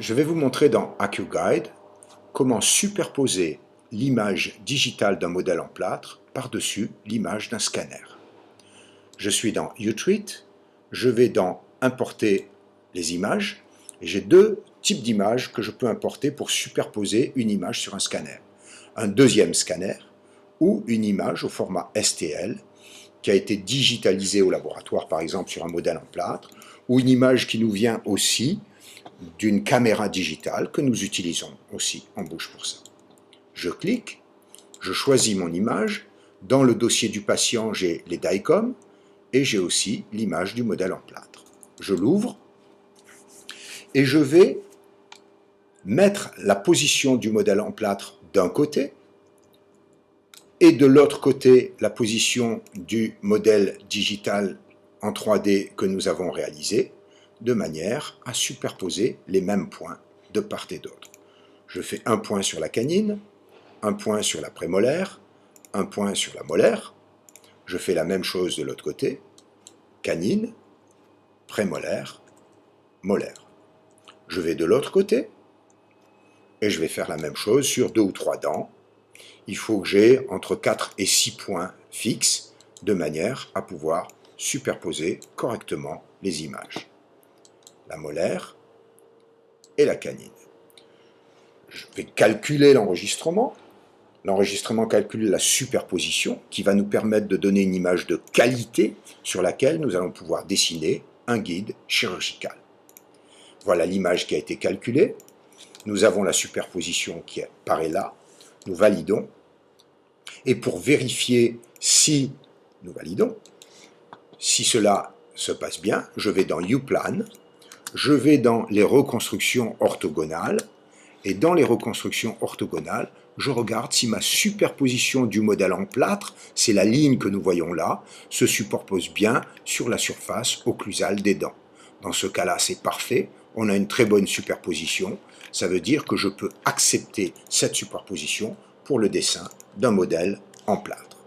Je vais vous montrer dans AccuGuide comment superposer l'image digitale d'un modèle en plâtre par-dessus l'image d'un scanner. Je suis dans UTreat, je vais dans Importer les images, et j'ai deux types d'images que je peux importer pour superposer une image sur un scanner. Un deuxième scanner ou une image au format STL qui a été digitalisée au laboratoire, par exemple sur un modèle en plâtre, ou une image qui nous vient aussi d'une caméra digitale que nous utilisons aussi en bouche pour ça. Je clique, je choisis mon image, dans le dossier du patient j'ai les DICOM et j'ai aussi l'image du modèle en plâtre. Je l'ouvre et je vais mettre la position du modèle en plâtre d'un côté et de l'autre côté la position du modèle digital en 3D que nous avons réalisé, de manière à superposer les mêmes points de part et d'autre. Je fais un point sur la canine, un point sur la prémolaire, un point sur la molaire. Je fais la même chose de l'autre côté, canine, prémolaire, molaire. Je vais de l'autre côté et je vais faire la même chose sur 2 ou 3 dents. Il faut que j'ai entre 4 et 6 points fixes de manière à pouvoir superposer correctement les images. La molaire et la canine. Je vais calculer l'enregistrement. L'enregistrement calcule la superposition qui va nous permettre de donner une image de qualité sur laquelle nous allons pouvoir dessiner un guide chirurgical. Voilà l'image qui a été calculée. Nous avons la superposition qui apparaît là. Nous validons. Et pour vérifier si nous validons, si cela se passe bien, je vais dans UPlan, je vais dans les reconstructions orthogonales, et dans les reconstructions orthogonales, je regarde si ma superposition du modèle en plâtre, c'est la ligne que nous voyons là, se superpose bien sur la surface occlusale des dents. Dans ce cas-là, c'est parfait, on a une très bonne superposition, ça veut dire que je peux accepter cette superposition pour le dessin d'un modèle en plâtre.